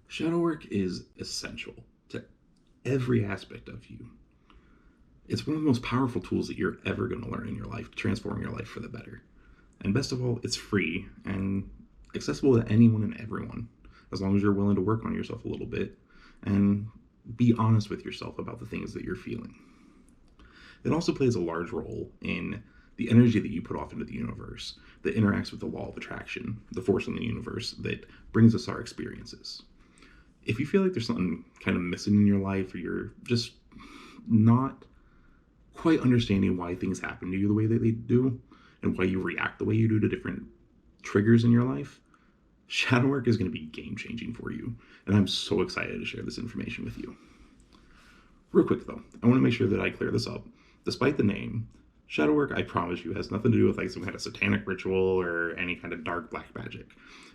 Shadow work is essential to every aspect of you. It's one of the most powerful tools that you're ever going to learn in your life to transform your life for the better. And best of all, it's free and accessible to anyone and everyone, as long as you're willing to work on yourself a little bit and be honest with yourself about the things that you're feeling. It also plays a large role in the energy that you put off into the universe that interacts with the law of attraction, the force in the universe that brings us our experiences. If you feel like there's something kind of missing in your life, or you're just not quite understanding why things happen to you the way that they do and why you react the way you do to different triggers in your life, shadow work is going to be game changing for you. And I'm so excited to share this information with you. Real quick though, I want to make sure that I clear this up. Despite the name, shadow work, I promise you, has nothing to do with like some kind of satanic ritual or any kind of dark black magic.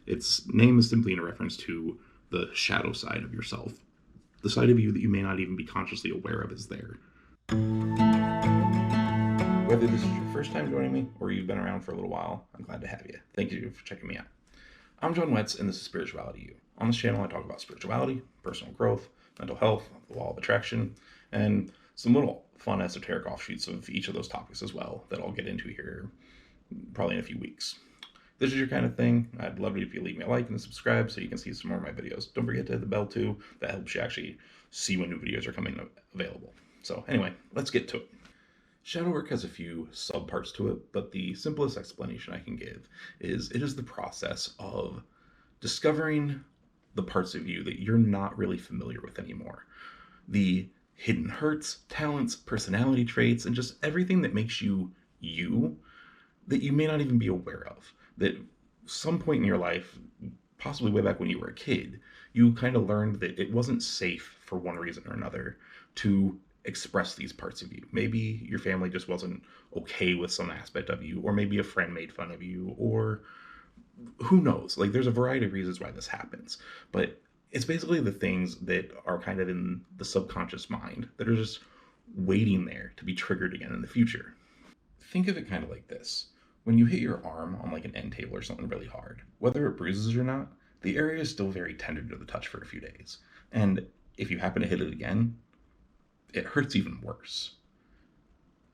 Its name is simply in reference to the shadow side of yourself, the side of you that you may not even be consciously aware of is there. Whether this is your first time joining me or you've been around for a little while, I'm glad to have you. Thank you for checking me out. I'm John Wetz, and this is Spirituality U. On this channel, I talk about spirituality, personal growth, mental health, the law of attraction, and some little fun esoteric offshoots of each of those topics as well that I'll get into here probably in a few weeks. If this is your kind of thing, I'd love it if you leave me a like and subscribe so you can see some more of my videos. Don't forget to hit the bell too. That helps you actually see when new videos are coming available. So anyway, let's get to it. Shadow work has a few subparts to it, but the simplest explanation I can give is it is the process of discovering the parts of you that you're not really familiar with anymore. The hidden hurts, talents, personality traits, and just everything that makes you you that you may not even be aware of. That some point in your life, possibly way back when you were a kid, you kind of learned that it wasn't safe for one reason or another to express these parts of you. Maybe your family just wasn't okay with some aspect of you, or maybe a friend made fun of you, or who knows? Like, there's a variety of reasons why this happens. But it's basically the things that are kind of in the subconscious mind that are just waiting there to be triggered again in the future. Think of it kind of like this. When you hit your arm on like an end table or something really hard, whether it bruises or not, the area is still very tender to the touch for a few days. And if you happen to hit it again, it hurts even worse.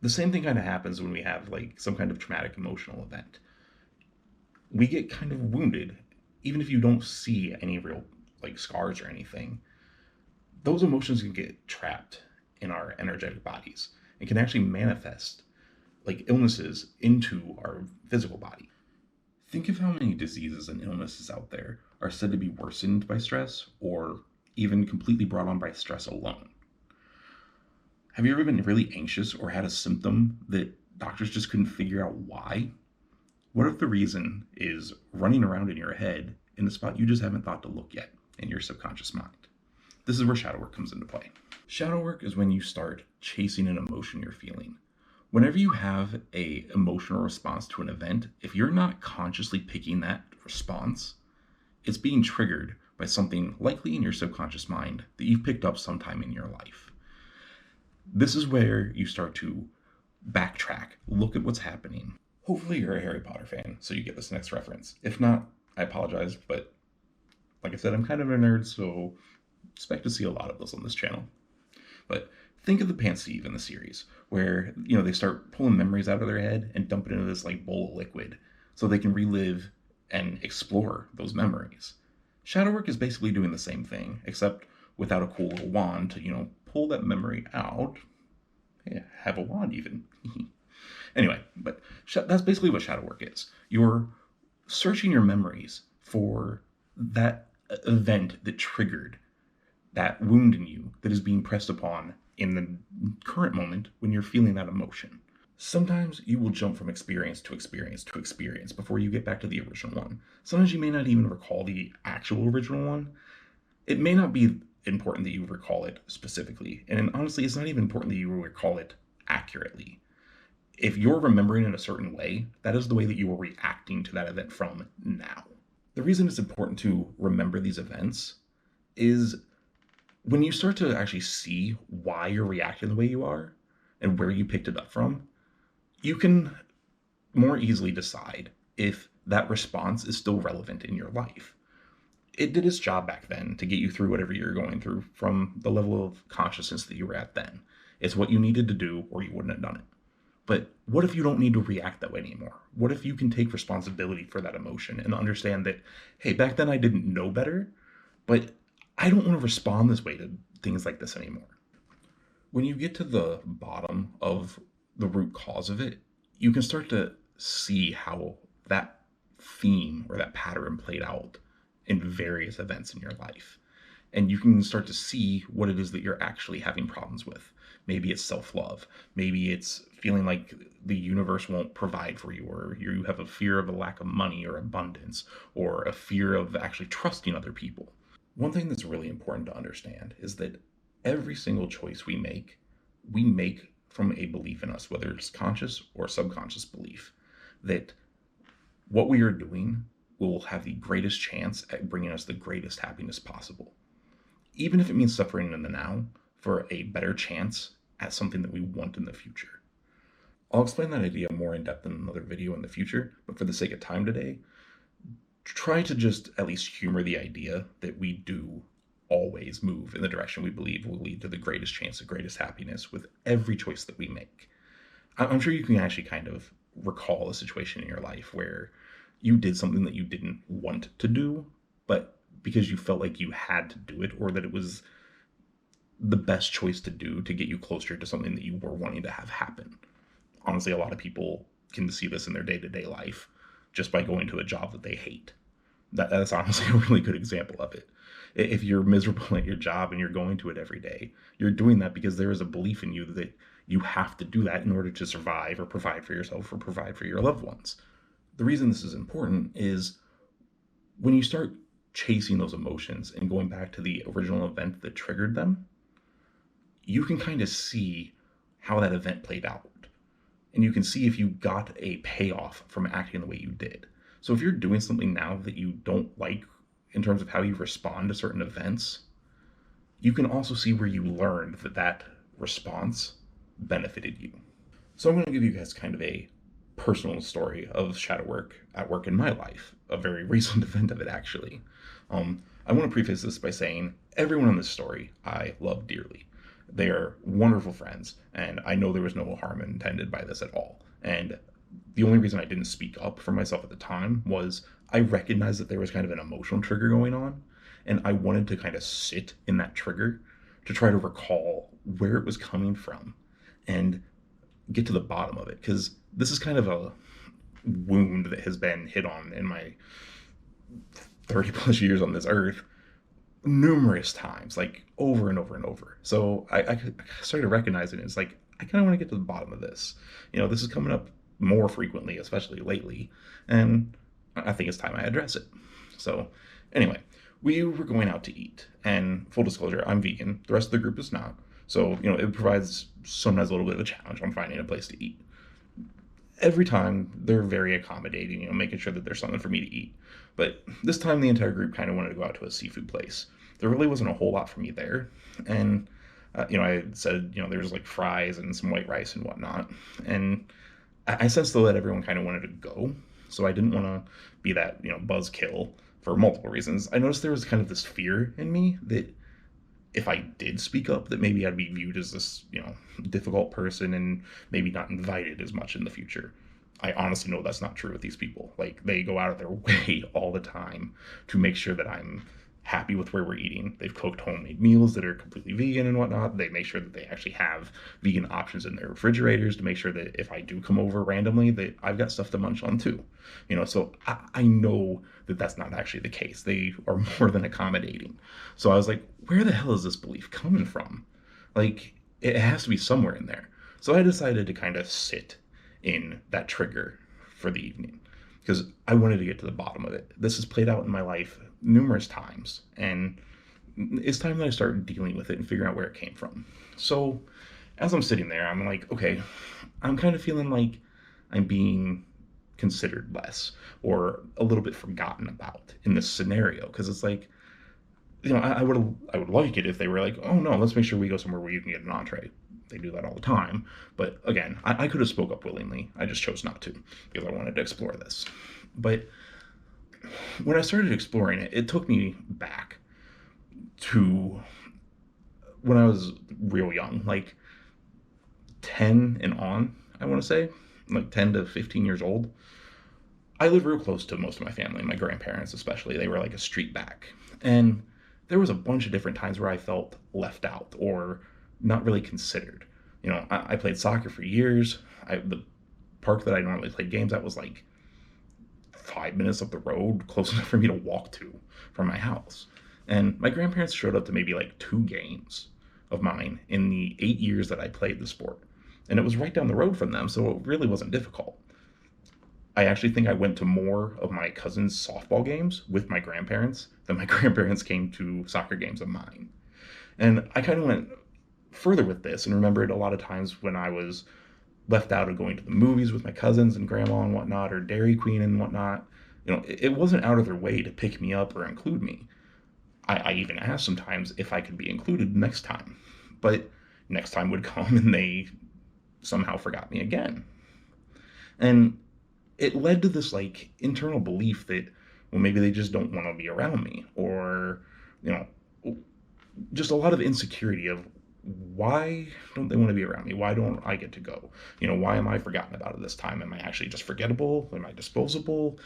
The same thing kind of happens when we have like some kind of traumatic emotional event. We get kind of wounded, even if you don't see any real like scars or anything. Those emotions can get trapped in our energetic bodies and can actually manifest like illnesses into our physical body. Think of how many diseases and illnesses out there are said to be worsened by stress or even completely brought on by stress alone. Have you ever been really anxious or had a symptom that doctors just couldn't figure out why? What if the reason is running around in your head in a spot you just haven't thought to look yet in your subconscious mind? This is where shadow work comes into play. Shadow work is when you start chasing an emotion you're feeling. Whenever you have a emotional response to an event, if you're not consciously picking that response, it's being triggered by something likely in your subconscious mind that you've picked up sometime in your life. This is where you start to backtrack, look at what's happening. Hopefully you're a Harry Potter fan, so you get this next reference. If not, I apologize, but like I said, I'm kind of a nerd, so expect to see a lot of those on this channel. But think of the Pensieve in the series, where, they start pulling memories out of their head and dump it into this like bowl of liquid so they can relive and explore those memories. Shadow work is basically doing the same thing, except without a cool little wand to, pull that memory out. Yeah, have a wand even. Anyway, but that's basically what shadow work is. You're searching your memories for that event that triggered that wound in you that is being pressed upon in the current moment when you're feeling that emotion. Sometimes you will jump from experience to experience to experience before you get back to the original one. Sometimes you may not even recall the actual original one. It may not be important that you recall it specifically, and honestly, it's not even important that you recall it accurately. If you're remembering in a certain way, that is the way that you are reacting to that event from now. The reason it's important to remember these events is when you start to actually see why you're reacting the way you are and where you picked it up from, you can more easily decide if that response is still relevant in your life. it did its job back then to get you through whatever you're going through from the level of consciousness that you were at then. It's what you needed to do, or you wouldn't have done it. But what if you don't need to react that way anymore? What if you can take responsibility for that emotion and understand that, hey, back then I didn't know better, but I don't want to respond this way to things like this anymore. When you get to the bottom of the root cause of it, you can start to see how that theme or that pattern played out in various events in your life. And you can start to see what it is that you're actually having problems with. Maybe it's self-love. Maybe it's feeling like the universe won't provide for you, or you have a fear of a lack of money or abundance, or a fear of actually trusting other people. One thing that's really important to understand is that every single choice we make from a belief in us, whether it's conscious or subconscious belief, that what we are doing will have the greatest chance at bringing us the greatest happiness possible. Even if it means suffering in the now for a better chance at something that we want in the future. I'll explain that idea more in depth in another video in the future, but for the sake of time today, try to just at least humor the idea that we do always move in the direction we believe will lead to the greatest chance of greatest happiness with every choice that we make. I'm sure you can actually kind of recall a situation in your life where you did something that you didn't want to do, but because you felt like you had to do it, or that it was the best choice to do to get you closer to something that you were wanting to have happen. Honestly, a lot of people can see this in their day-to-day life just by going to a job that they hate. That's honestly a really good example of it. If you're miserable at your job and you're going to it every day, you're doing that because there is a belief in you that you have to do that in order to survive or provide for yourself or provide for your loved ones. The reason this is important is when you start chasing those emotions and going back to the original event that triggered them, you can kind of see how that event played out. And you can see if you got a payoff from acting the way you did. So if you're doing something now that you don't like in terms of how you respond to certain events, you can also see where you learned that that response benefited you. So I'm going to give you guys kind of a personal story of shadow work at work in my life, a very recent event of it actually. I want to preface this by saying everyone in this story I love dearly. They are wonderful friends, and I know there was no harm intended by this at all. And the only reason I didn't speak up for myself at the time was I recognized that there was kind of an emotional trigger going on, and I wanted to kind of sit in that trigger to try to recall where it was coming from and get to the bottom of it, because this is kind of a wound that has been hit on in my 30 plus years on this earth numerous times, like over and over and over. So I started recognizing it's like, I kind of want to get to the bottom of this. This is coming up more frequently, especially lately, and I think it's time I address it. So anyway, we were going out to eat, and full disclosure, I'm vegan. The rest of the group is not. So, it provides sometimes a little bit of a challenge on finding a place to eat. Every time they're very accommodating, making sure that there's something for me to eat. But this time the entire group kind of wanted to go out to a seafood place. There really wasn't a whole lot for me there. And, I said, there was like fries and some white rice and whatnot. And I sensed though that everyone kind of wanted to go. So I didn't want to be that, buzzkill for multiple reasons. I noticed there was kind of this fear in me that if I did speak up, that maybe I'd be viewed as this, difficult person and maybe not invited as much in the future. I honestly know that's not true with these people. Like, they go out of their way all the time to make sure that I'm happy with where we're eating. They've cooked homemade meals that are completely vegan and whatnot. They make sure that they actually have vegan options in their refrigerators to make sure that if I do come over randomly, that I've got stuff to munch on too. So I know that that's not actually the case. They are more than accommodating. So I was like, where the hell is this belief coming from? Like, it has to be somewhere in there. So I decided to kind of sit in that trigger for the evening because I wanted to get to the bottom of it. This has played out in my life numerous times, and it's time that I start dealing with it and figuring out where it came from. So as I'm sitting there, I'm like, okay, I'm kind of feeling like I'm being considered less or a little bit forgotten about in this scenario, because it's like, I would like it if they were like, oh no, let's make sure we go somewhere where you can get an entree. They do that all the time. But again, I could have spoke up willingly. I just chose not to because I wanted to explore this. But when I started exploring it, it took me back to when I was real young, like 10 and on, I want to say, like 10 to 15 years old. I live real close to most of my family, my grandparents especially. They were like a street back. And there was a bunch of different times where I felt left out or not really considered. I played soccer for years. The park that I normally played games at was like 5 minutes up the road, close enough for me to walk to from my house. And my grandparents showed up to maybe like 2 games of mine in the 8 years that I played the sport. And it was right down the road from them, so it really wasn't difficult. I actually think I went to more of my cousin's softball games with my grandparents than my grandparents came to soccer games of mine. And I kind of went further with this and remembered a lot of times when I was left out of going to the movies with my cousins and grandma and whatnot, or Dairy Queen and whatnot. It wasn't out of their way to pick me up or include me. I even asked sometimes if I could be included next time. But next time would come and they somehow forgot me again. And it led to this like internal belief that, well, maybe they just don't want to be around me, or you know just a lot of insecurity of, why don't they want to be around me? Why don't I get to go? Why am I forgotten about at this time? Am I actually just forgettable? Am I disposable?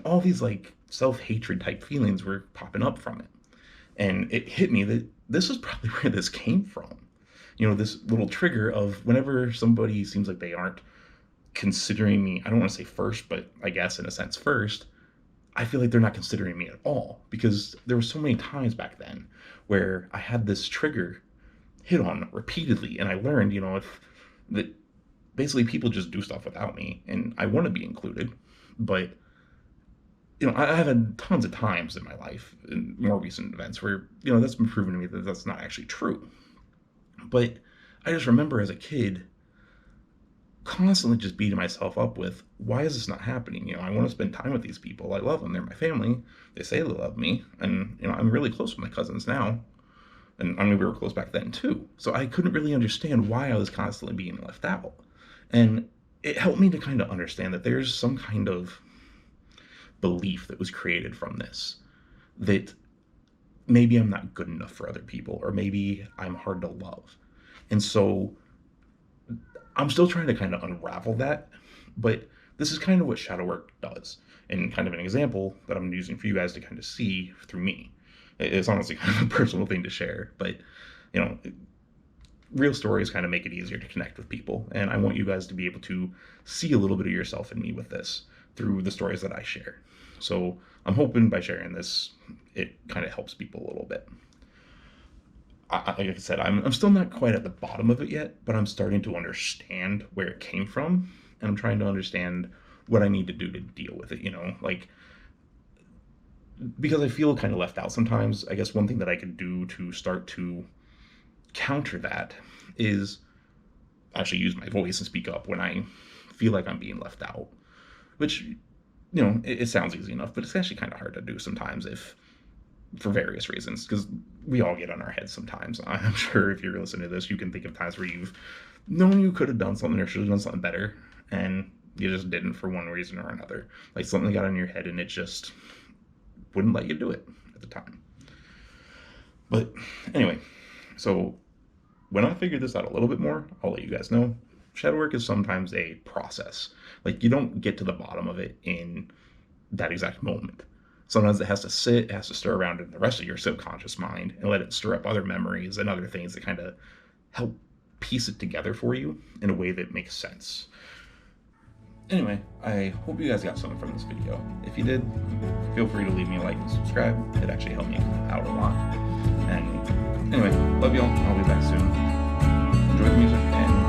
All these like self-hatred type feelings were popping up from it. And it hit me that this is probably where this came from. This little trigger of whenever somebody seems like they aren't considering me, I don't want to say first, but I guess in a sense first, I feel like they're not considering me at all, because there were so many times back then where I had this trigger hit on repeatedly, and I learned, if that basically people just do stuff without me, and I want to be included, but I have had tons of times in my life, in more recent events, where that's been proven to me that that's not actually true. But I just remember as a kid constantly just beating myself up with, why is this not happening? I want to spend time with these people. I love them. They're my family. They say they love me. And, I'm really close with my cousins now. And I mean, we were close back then too. So I couldn't really understand why I was constantly being left out. And it helped me to kind of understand that there's some kind of belief that was created from this, that maybe I'm not good enough for other people, or maybe I'm hard to love. And so I'm still trying to kind of unravel that, but this is kind of what shadow work does, and kind of an example that I'm using for you guys to kind of see through me. It's honestly kind of a personal thing to share, but real stories kind of make it easier to connect with people, and I want you guys to be able to see a little bit of yourself in me with this through the stories that I share. So I'm hoping by sharing this, it kind of helps people a little bit. Like I said, I'm still not quite at the bottom of it yet, but I'm starting to understand where it came from, and I'm trying to understand what I need to do to deal with it, like, because I feel kind of left out sometimes. I guess one thing that I could do to start to counter that is actually use my voice and speak up when I feel like I'm being left out, which, it sounds easy enough, but it's actually kind of hard to do sometimes, if for various reasons, because we all get on our heads sometimes. I'm sure if you're listening to this, you can think of times where you've known you could have done something or should have done something better, and you just didn't for one reason or another. Like something got in your head and it just wouldn't let you do it at the time. But anyway, so when I figured this out a little bit more, I'll let you guys know. Shadow work is sometimes a process. Like, you don't get to the bottom of it in that exact moment. Sometimes it has to sit, it has to stir around in the rest of your subconscious mind and let it stir up other memories and other things that kind of help piece it together for you in a way that makes sense. Anyway, I hope you guys got something from this video. If you did, feel free to leave me a like and subscribe. It actually helped me out a lot. And anyway, love y'all. I'll be back soon. Enjoy the music, and